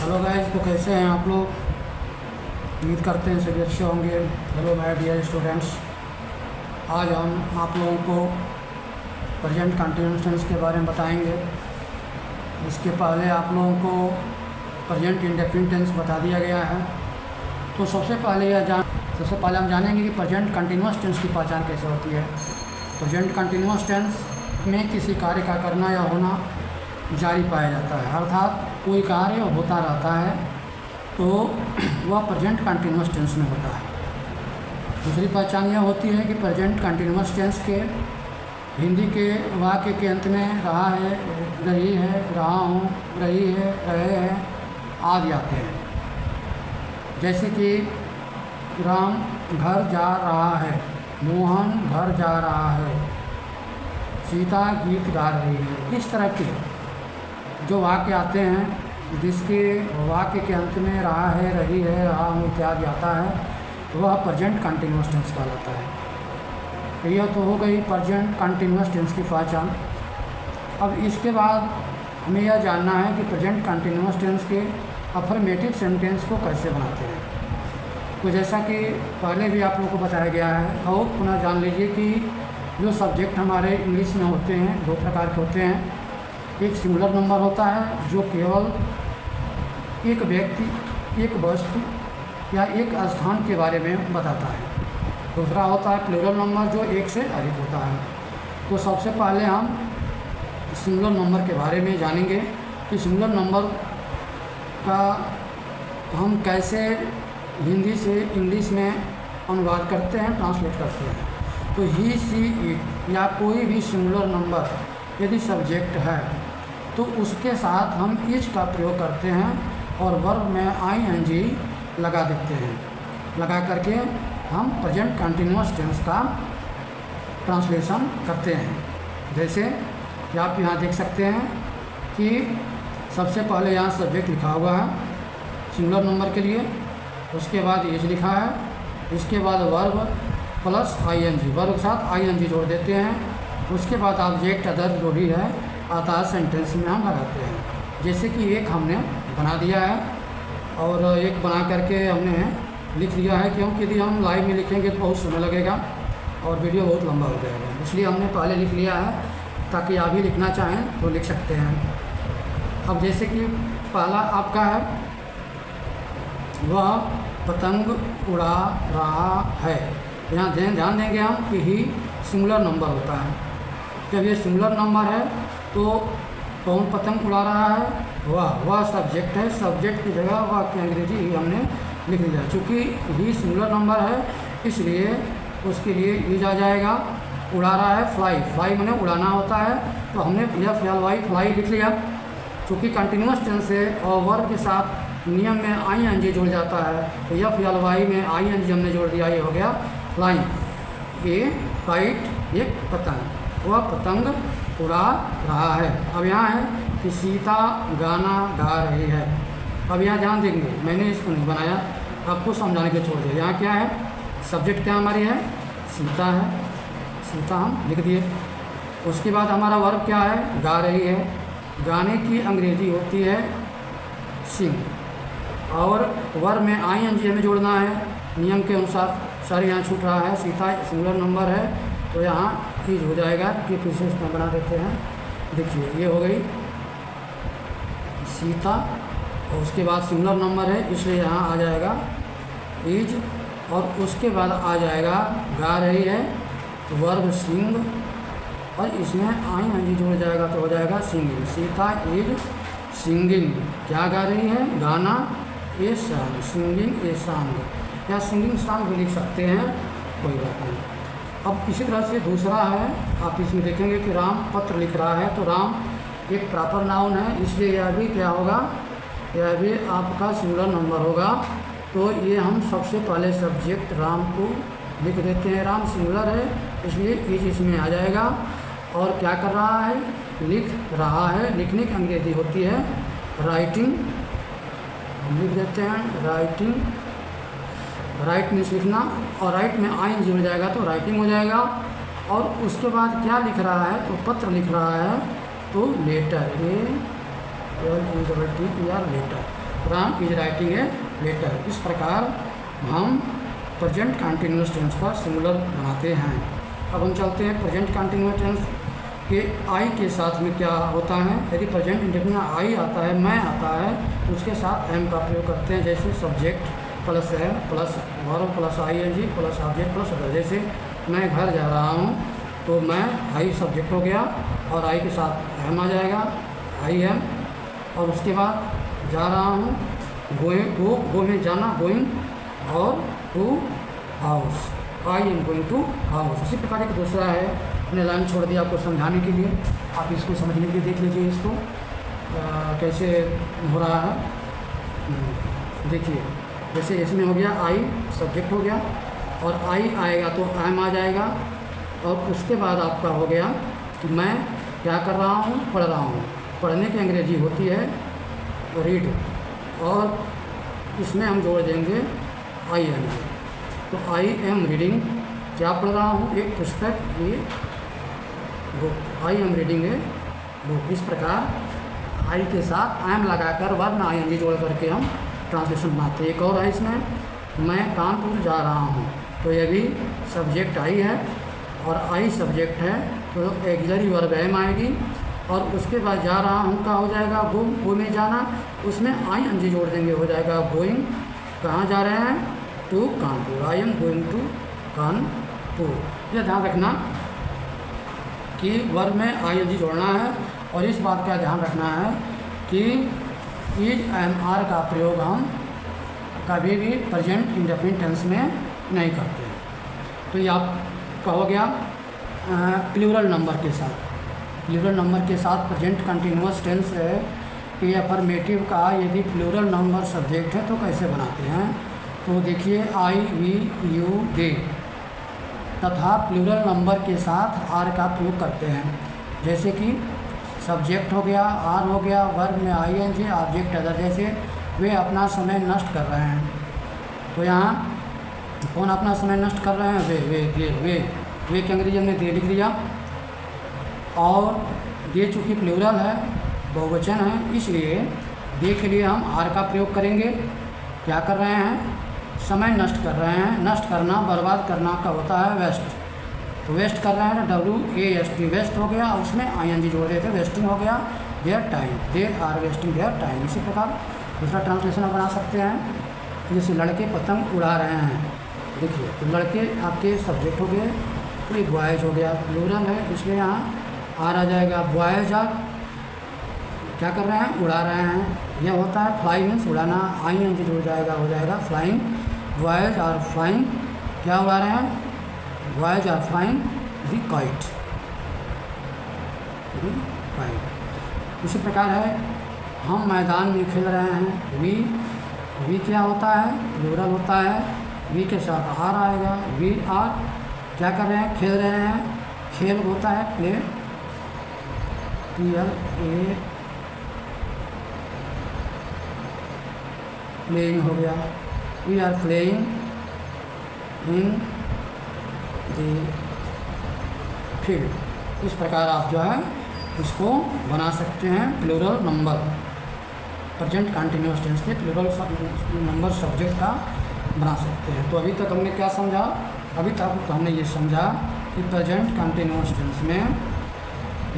Hello guys, तो कैसे हैं आप लोग। उम्मीद करते हैं सभी अच्छे होंगे। हेलो माय डियर स्टूडेंट्स, आज हम आप लोगों को प्रेजेंट कंटिन्यूअस टेंस के बारे में बताएंगे। इसके पहले आप लोगों को प्रेजेंट इंडेफिनिट टेंस बता दिया गया है। तो सबसे पहले हम जानेंगे कि प्रेजेंट कंटिन्यूअस टेंस की पहचान कैसे होती है। प्रेजेंट कंटिन्यूअस टेंस में किसी कार्य का करना या होना जारी पाया जाता है, अर्थात कोई कार्य होता रहता है तो वह प्रेजेंट कंटिन्यूअस टेंस में होता है। दूसरी पहचान यह होती है कि प्रेजेंट कंटिन्यूअस टेंस के हिंदी के वाक्य के अंत में रहा है, रही है, रहा हूँ, रही है, रहे हैं आदि आते हैं। जैसे कि राम घर जा रहा है, मोहन घर जा रहा है, सीता गीत गा रही है। इस तरह के जो वाक्य आते हैं जिसके वाक्य के अंत में रहा है, रही है, रहा हूँ इत्यादि आता है, वह प्रेजेंट कंटिन्यूअस टेंस कहलाता है। यह तो हो गई प्रेजेंट कंटिन्यूअस टेंस की पहचान। अब इसके बाद हमें यह जानना है कि प्रेजेंट कंटिन्यूअस टेंस के अफर्मेटिव सेंटेंस को कैसे बनाते हैं। तो जैसा कि पहले भी आप लोगों को बताया गया है, और पुनः जान लीजिए कि जो सब्जेक्ट हमारे इंग्लिश में होते हैं दो प्रकार के होते हैं। एक सिंगुलर नंबर होता है जो केवल एक व्यक्ति, एक वस्तु या एक स्थान के बारे में बताता है। दूसरा होता है प्लूरल नंबर जो एक से अधिक होता है। तो सबसे पहले हम सिंगुलर नंबर के बारे में जानेंगे कि सिंगुलर नंबर का हम कैसे हिंदी से इंग्लिश में अनुवाद करते हैं, ट्रांसलेट करते हैं। तो ही, सी, इट या कोई भी सिंगुलर नंबर यदि सब्जेक्ट है तो उसके साथ हम इज का प्रयोग करते हैं और वर्ब में ing लगा देते हैं। लगा करके हम प्रेजेंट कंटिन्यूअस टेंस का ट्रांसलेशन करते हैं। जैसे कि आप यहाँ देख सकते हैं कि सबसे पहले यहाँ सब्जेक्ट लिखा हुआ है सिंगुलर नंबर के लिए, उसके बाद इज लिखा है, इसके बाद वर्ब प्लस ing, वर्ब के साथ ing जोड़ देते हैं। उसके बाद ऑब्जेक्ट अदर जो भी है आता है सेंटेंस में हम लगाते हैं। जैसे कि एक हमने बना दिया है और एक बना करके हमने लिख दिया है, क्योंकि यदि हम लाइव में लिखेंगे तो बहुत समय लगेगा और वीडियो बहुत लंबा हो जाएगा, इसलिए हमने पहले लिख लिया है ताकि आप भी लिखना चाहें तो लिख सकते हैं। अब जैसे कि पहला आपका है, वह पतंग उड़ा रहा है। यहाँ ध्यान देंगे हम कि ही सिंगुलर नंबर होता है। जब ये सिंगुलर नंबर है तो कौन पतंग उड़ा रहा है, वह सब्जेक्ट है। सब्जेक्ट की जगह वह की अंग्रेजी ही हमने लिख लिया। चूँकि ही सिंगुलर नंबर है इसलिए उसके लिए इज आ जाएगा। उड़ा रहा है, फ्लाई, फ्लाई मैंने उड़ाना होता है, तो हमने एफ एल वाई फ्लाई लिख लिया। चूँकि कंटिन्यूअस टेंस है और वर्ब के साथ नियम में ing जुड़ जाता है, तो एफ एल वाई में ing हमने जोड़ दिया, ये हो गया फ्लाइंग। ए काइट, एक पतंग, वह पतंग उड़ा रहा है। अब यहाँ है कि सीता गाना गा रही है। अब यहाँ ध्यान देंगे, मैंने इसको नहीं बनाया, आपको समझाने के छोड़ दिया। यहाँ क्या है, सब्जेक्ट क्या हमारी है, सीता है, सीता हम लिख दिए। उसके बाद हमारा वर्ब क्या है, गा रही है। गाने की अंग्रेजी होती है सिंग, और वर्ब में ing हमें जोड़ना है नियम के अनुसार। सर यहाँ छूट रहा है, सीता सिंगुलर नंबर है तो यहाँ इज हो जाएगा, कि फिर से इसमें बना देते हैं। देखिए ये हो गई सीता, और उसके बाद सिंगुलर नंबर है इसलिए यहाँ आ जाएगा इज, और उसके बाद आ जाएगा गा रही है, वर्ब सिंग, और इसमें ing जोड़ जाएगा तो हो जाएगा सिंगिंग। सीता इज सिंगिंग, क्या गा रही है, गाना, a song, singing a song, या सिंगिंग सॉन्ग भी लिख सकते हैं, कोई बात नहीं। अब इसी तरह से दूसरा है, आप इसमें देखेंगे कि राम पत्र लिख रहा है, तो राम एक प्रॉपर नाउन है इसलिए यह भी क्या होगा, यह भी आपका सिंगुलर नंबर होगा। तो ये हम सबसे पहले सब्जेक्ट राम को लिख देते हैं। राम सिंगुलर है इसलिए इज इसमें आ जाएगा। और क्या कर रहा है, लिख रहा है। लिखने की अंग्रेजी होती है राइटिंग, लिख देते हैं राइटिंग, राइट मीन्स लिखना, और राइट में ing जुड़ जाएगा तो राइटिंग हो जाएगा। और उसके बाद क्या लिख रहा है, तो पत्र लिख रहा है, तो letter, A L E double T E R, letter. Ram is writing a letter. इस प्रकार हम प्रेजेंट कंटिन्यूअस टेंस का सिंगुलर बनाते हैं। अब हम चलते हैं प्रेजेंट कंटिन्यूअस टेंस के आई के साथ में क्या होता है। यदि प्रेजेंट इंडेफिनिट में आई आता है, मैं आता है, तो उसके साथ एम का प्रयोग करते हैं। जैसे subject plus am plus verb plus ING plus object plus other. जैसे मैं घर जा रहा हूँ तो मैं आई सब्जेक्ट हो गया और आई के साथ एम आ जाएगा, आई एम। और उसके बाद जा रहा हूँ, गो में जाना, गोइंग, और to house, I am going to house. इसी प्रकार एक दूसरा है, मैंने लाइन छोड़ दिया आपको समझाने के लिए, आप इसको समझने के लिए देख लीजिए इसको कैसे हो रहा है। देखिए जैसे इसमें हो गया आई सब्जेक्ट हो गया और आई आएगा तो एम आ जाएगा, और उसके बाद आपका हो गया कि मैं क्या कर रहा हूँ, पढ़ रहा हूँ। पढ़ने की अंग्रेजी होती है रीड, और इसमें हम जोड़ देंगे IN। तो आई एम रीडिंग, क्या पढ़ रहा हूँ, एक पुस्तक, ये book, I am reading a book. इस प्रकार आई के साथ एम लगाकर वर्ब में ING जोड़ करके हम ट्रांसलेशन बनाते हैं। एक और है इसमें, मैं कानपुर जा रहा हूँ, तो ये भी सब्जेक्ट आई है और आई सब्जेक्ट है, तो ऑक्सिलरी वर्ब एम आएगी, और उसके बाद जा रहा हूँ का हो जाएगा गो में जाना, उसमें ING जोड़ देंगे, हो जाएगा गोइंग। कहाँ जा रहे हैं, to Kanpur, I am going to Kanpur. यह ध्यान रखना कि वर्ब में ING जोड़ना है, और इस बात का ध्यान रखना है कि इज MR का प्रयोग हम कभी भी प्रेजेंट इंडेफिनिट टेंस में नहीं करते। तो ये आपका हो गया प्लूरल नंबर के साथ। प्लूरल नंबर के साथ प्रेजेंट कंटिन्यूअस टेंस है कि अफर्मेटिव का यदि प्लूरल नंबर सब्जेक्ट है तो कैसे बनाते हैं। तो देखिए आई वी यू दे तथा प्लूरल नंबर के साथ आर का प्रयोग करते हैं। जैसे कि सब्जेक्ट हो गया, आर हो गया, वर्ब में ING, ऑब्जेक्ट अदर। जैसे वे अपना समय नष्ट कर रहे हैं, तो यहाँ कौन अपना समय नष्ट कर रहे हैं, वे के अंग्रेजी हमने दे लिख दिया। और दे चूँकि प्लूरल है, बहुवचन है, इसलिए दे के लिए हम आर का प्रयोग करेंगे। क्या कर रहे हैं, समय नष्ट कर रहे हैं। नष्ट करना, बर्बाद करना का होता है वेस्ट, तो वेस्ट कर रहे हैं ना, WAST, वेस्ट हो गया, और उसमें ING जोड़ देते, वेस्टिंग हो गया their time, they are wasting their time. इसी प्रकार दूसरा ट्रांसलेशन आप बना सकते हैं, जैसे लड़के पतंग उड़ा रहे हैं। देखिए तो लड़के आपके सब्जेक्ट हो गए, तो ये बॉयज़ हो गया, प्लूरल है, इसलिए यहाँ आर आ जाएगा। बॉयज़ आर क्या कर रहे हैं, उड़ा रहे हैं। यह होता है फ्लाई मीन्स उड़ाना, ING जुड़ जाएगा, हो जाएगा फ्लाइंग। बॉयज़ आर फ्लाइंग, क्या उड़ा रहे हैं, boys are flying the kite, इसी प्रकार है हम मैदान में खेल रहे हैं। वी क्या होता है, प्लूरल होता है, वी के साथ आर आएगा। वी आर क्या कर रहे हैं, खेल रहे हैं। खेल होता है प्ले, PLA, प्लेइंग हो गया। We are playing in the field. इस प्रकार आप जो है इसको बना सकते हैं plural number, present continuous tense के प्लूरल नंबर सब्जेक्ट का बना सकते हैं। तो अभी तक हमने क्या समझा, अभी तक हमने ये समझा कि प्रेजेंट कंटिन्यूअस टेंस में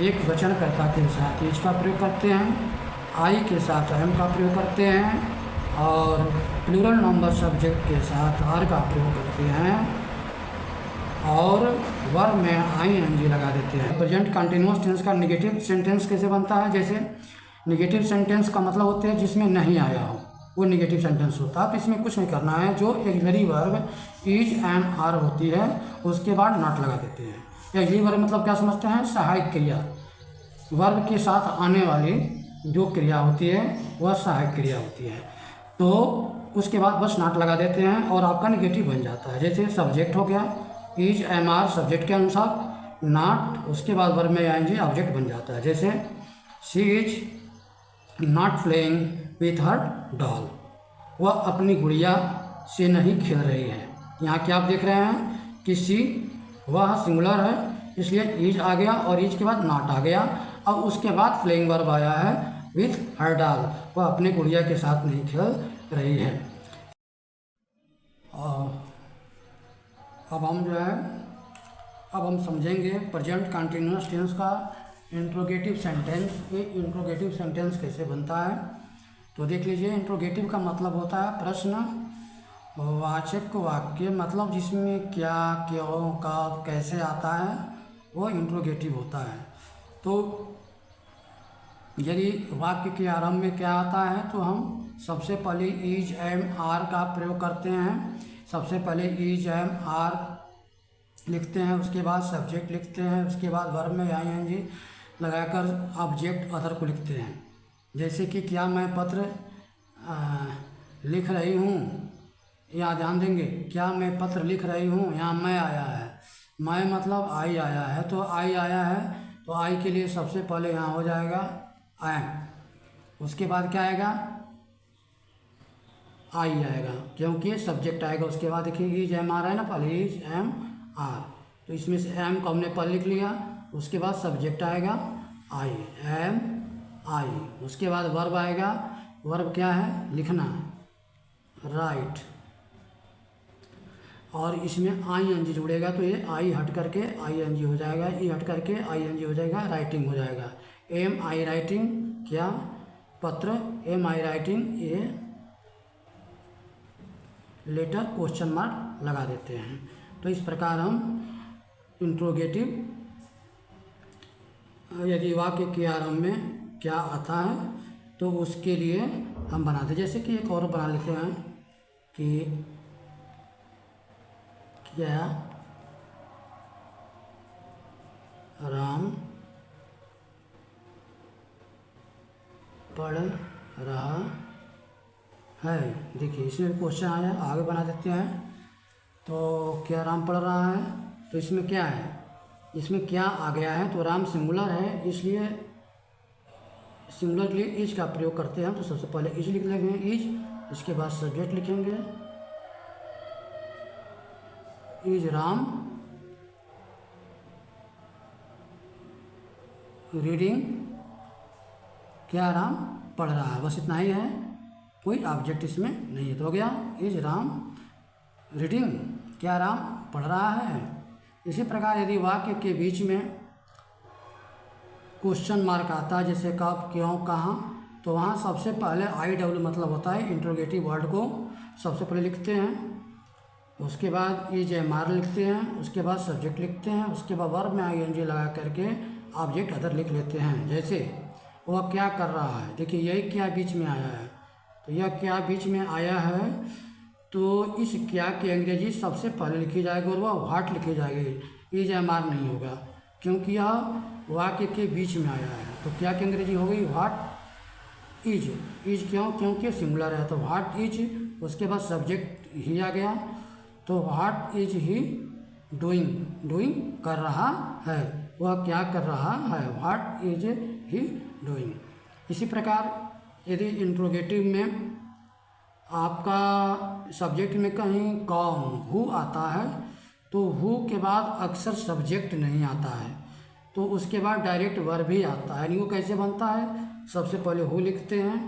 एक वचनकर्ता के साथ इज का प्रयोग करते हैं, आई के साथ एम का प्रयोग करते हैं, और प्लूरल नंबर सब्जेक्ट के साथ आर का प्रयोग करते हैं, और वर्ब में ING लगा देते हैं। प्रेजेंट कंटिन्यूअस टेंस का नेगेटिव सेंटेंस कैसे बनता है, जैसे नेगेटिव सेंटेंस का मतलब होते हैं जिसमें नहीं आया हो, वो नेगेटिव सेंटेंस होता है। तो इसमें कुछ नहीं करना है, जो auxiliary verb is and are होती है उसके बाद नॉट लगा देते हैं। ऑक्सिलरी वर्ब मतलब क्या समझते हैं, सहायक क्रिया, वर्ब के साथ आने वाली जो क्रिया होती है वह सहायक क्रिया होती है। तो उसके बाद बस नॉट लगा देते हैं और आपका नेगेटिव बन जाता है। जैसे सब्जेक्ट हो गया, इज MR सब्जेक्ट के अनुसार, नॉट उसके बाद वर्ब में ING ऑब्जेक्ट बन जाता है। जैसे she is not playing with her doll, वह अपनी गुड़िया से नहीं खेल रही है। यहाँ क्या आप देख रहे हैं कि सी वह सिंगुलर है, इसलिए इज आ गया और इज के बाद नॉट आ गया। अब उसके बाद प्लेइंग वर्ब आया है विथ हर डॉल, वह अपने गुड़िया के साथ नहीं खेल रही है। और अब हम समझेंगे प्रेजेंट कंटिन्यूअस टेंस का इंट्रोगेटिव सेंटेंस। ये इंट्रोगेटिव सेंटेंस कैसे बनता है तो देख लीजिए। इंट्रोगेटिव का मतलब होता है प्रश्न वाचक वाक्य, मतलब जिसमें क्या, क्यों, कब, कैसे आता है, वो इंट्रोगेटिव होता है। तो यदि वाक्य के आरंभ में क्या आता है तो हम सबसे पहले इज, एम, आर का प्रयोग करते हैं। सबसे पहले इज, एम, आर लिखते हैं, उसके बाद सब्जेक्ट लिखते हैं, उसके बाद वर्ब में आईएनजी लगाकर ऑब्जेक्ट अदर को लिखते हैं। जैसे कि क्या मैं पत्र लिख रही हूँ, यहाँ ध्यान देंगे, क्या मैं पत्र लिख रही हूँ, यहाँ मैं आया है, मैं मतलब आई आया है, तो आई आया है तो आई के लिए सबसे पहले यहाँ हो जाएगा एम, उसके बाद क्या आएगा आई आएगा क्योंकि सब्जेक्ट आएगा। उसके बाद देखिए इज एम आर है ना, पहले इज एम आर, तो इसमें से एम को हमने पहले लिख लिया, उसके बाद सब्जेक्ट आएगा आई, एम आई, उसके बाद वर्ब आएगा, वर्ब क्या है लिखना, राइट, और इसमें आई एन जी जुड़ेगा तो ये आई हट करके आई एन जी हो जाएगा, ई हट करके आई एन जी हो जाएगा, राइटिंग हो जाएगा। एम आई राइटिंग, क्या पत्र, एम आई राइटिंग, ये लेटर क्वेश्चन मार्क लगा देते हैं। तो इस प्रकार हम इंट्रोगेटिव, यदि वाक्य के आरंभ में क्या आता है तो उसके लिए हम बनाते। जैसे कि एक और बना लेते हैं कि क्या राम पढ़ रहा है। देखिए इसमें क्वेश्चन आया, आगे बना देते हैं। तो क्या राम पढ़ रहा है, तो इसमें क्या है, इसमें क्या आ गया है, तो राम सिंगुलर है, इसलिए सिंगुलर के लिए इज का प्रयोग करते हैं। तो सबसे पहले इज लिख लेंगे, इज, इसके बाद सब्जेक्ट लिखेंगे, इज राम रीडिंग, क्या राम पढ़ रहा है, बस इतना ही है, कोई ऑब्जेक्ट इसमें नहीं है। तो हो गया इज राम रीडिंग, क्या राम पढ़ रहा है। इसी प्रकार यदि वाक्य के बीच में क्वेश्चन मार्क आता है, जैसे कब, क्यों, कहाँ, तो वहाँ सबसे पहले आई डब्ल्यू मतलब होता है इंट्रोगेटिव वर्ड को सबसे पहले लिखते हैं, उसके बाद इज एम आर लिखते हैं, उसके बाद सब्जेक्ट लिखते हैं, उसके बाद वर्ब में आई एन जी लगा करके ऑब्जेक्ट अदर लिख लेते हैं। जैसे वह क्या कर रहा है, देखिए यही क्या बीच में आया है, तो यह क्या बीच में आया है, तो इस क्या की अंग्रेजी सबसे पहले लिखी जाएगी और वह व्हाट लिखी जाएगी, इज एम आर नहीं होगा क्योंकि यह वाक्य के बीच में आया है। तो क्या की अंग्रेजी हो गई व्हाट इज, इज क्यों, क्योंकि सिंगुलर है, तो व्हाट इज, उसके बाद सब्जेक्ट ही आ गया, तो what is he doing, doing कर रहा है, वह क्या कर रहा है, व्हाट इज ही डूइंग। इसी प्रकार यदि इंट्रोगेटिव में आपका सब्जेक्ट में कहीं कौन, हु आता है, तो हु के बाद अक्सर सब्जेक्ट नहीं आता है, तो उसके बाद डायरेक्ट वर्ब ही आता है। यानी वो कैसे बनता है, सबसे पहले हु लिखते हैं,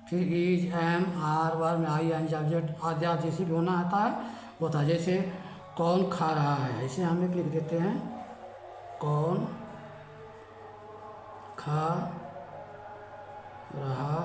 फिर इज, एम, आर, वर्ब में आई एन जी ऑब्जेक्ट आदि जैसे भी होना आता है होता है। जैसे कौन खा रहा है, ऐसे हम एक लिख देते हैं, कौन खा रहा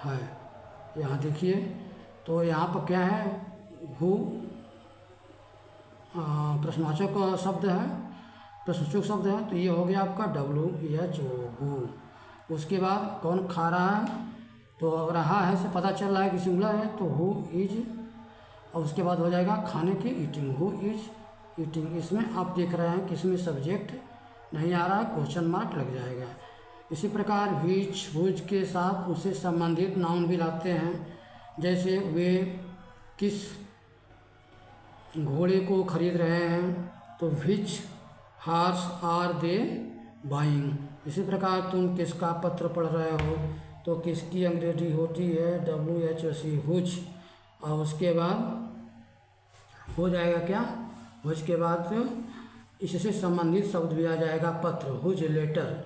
है। यहाँ देखिए तो यहाँ पर क्या है, हु प्रश्नवाचक शब्द है, प्रश्नसूचक शब्द है, तो ये हो गया आपका WH हु। उसके बाद कौन खा रहा है, तो रहा है से पता चल रहा है कि सिंगुलर है, तो हु इज, और उसके बाद हो जाएगा खाने की ईटिंग, हु इज ईटिंग। इसमें आप देख रहे हैं कि इसमें सब्जेक्ट नहीं आ रहा है, क्वेश्चन मार्क लग जाएगा। इसी प्रकार विच, हुज के साथ उससे संबंधित नाउन भी लाते हैं, जैसे वे किस घोड़े को खरीद रहे हैं, तो विच हार्स आर दे बाइंग। इसी प्रकार तुम किसका पत्र पढ़ रहे हो, तो किसकी अंग्रेजी होती है WHOC, हुज, और उसके बाद हो जाएगा क्या, हुज के बाद इससे संबंधित शब्द भी आ जाएगा पत्र, हुज लेटर,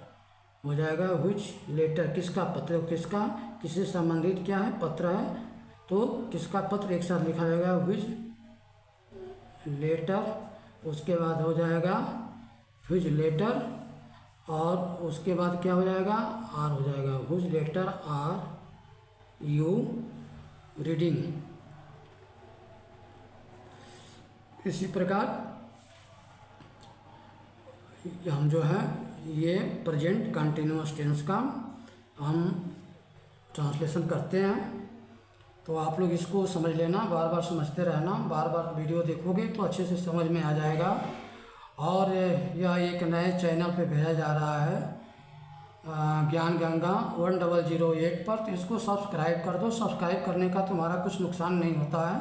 हो जाएगा which लेटर, किसका पत्र, किसका, किससे संबंधित क्या है, पत्र है, तो किसका पत्र एक साथ लिखा जाएगा which लेटर। उसके बाद हो जाएगा which लेटर, और उसके बाद क्या हो जाएगा, आर हो जाएगा, which letter are you reading. इसी प्रकार हम जो है ये प्रेजेंट कंटिन्यूअस टेंस का हम ट्रांसलेशन करते हैं। तो आप लोग इसको समझ लेना, बार बार समझते रहना, बार बार वीडियो देखोगे तो अच्छे से समझ में आ जाएगा। और यह एक नए चैनल पे भेजा जा रहा है, ज्ञान गंगा 1008 पर, तो इसको सब्सक्राइब कर दो। सब्सक्राइब करने का तुम्हारा कुछ नुकसान नहीं होता है,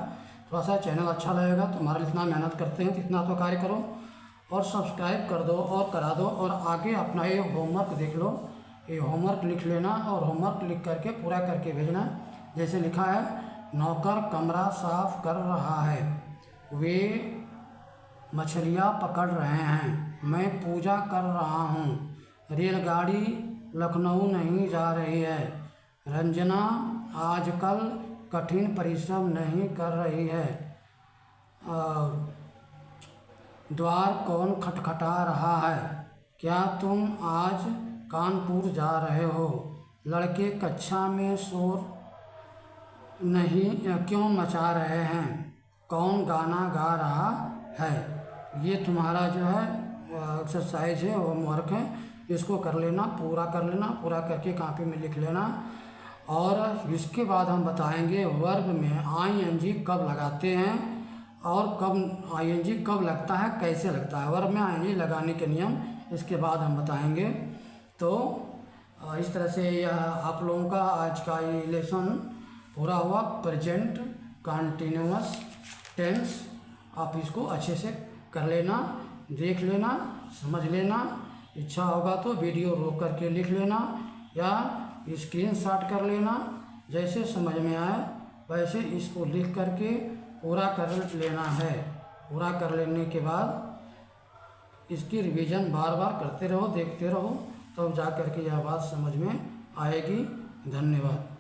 थोड़ा सा चैनल अच्छा लगेगा, तुम्हारा इतना मेहनत करते हैं तो इतना तो कार्य करो और सब्सक्राइब कर दो और करा दो। और आगे अपना ये होमवर्क देख लो, ये होमवर्क लिख लेना और होमवर्क लिख करके पूरा करके भेजना। जैसे लिखा है, नौकर कमरा साफ कर रहा है, वे मछलियाँ पकड़ रहे हैं, मैं पूजा कर रहा हूँ, रेलगाड़ी लखनऊ नहीं जा रही है, रंजना आजकल कठिन परिश्रम नहीं कर रही है, द्वार कौन खटखटा रहा है, क्या तुम आज कानपुर जा रहे हो, लड़के कक्षा में शोर नहीं क्यों मचा रहे हैं, कौन गाना गा रहा है। ये तुम्हारा जो है एक्सरसाइज है, होमवर्क है, इसको कर लेना, पूरा कर लेना, पूरा करके कॉपी में लिख लेना। और इसके बाद हम बताएंगे वर्ब में आईएनजी कब लगाते हैं और कब आईएनजी कब लगता है, कैसे लगता है। वर्ब में आईएनजी लगाने के नियम इसके बाद हम बताएंगे। तो इस तरह से यह आप लोगों का आज का ये लेसन पूरा हुआ, प्रेजेंट कंटिन्यूअस टेंस। आप इसको अच्छे से कर लेना, देख लेना, समझ लेना। इच्छा होगा तो वीडियो रोक करके लिख लेना या स्क्रीनशॉट कर लेना, जैसे समझ में आए वैसे इसको लिख करके पूरा कर लेना है। पूरा कर लेने के बाद इसकी रिवीजन बार बार करते रहो, देखते रहो, तब जा करके यह बात समझ में आएगी। धन्यवाद।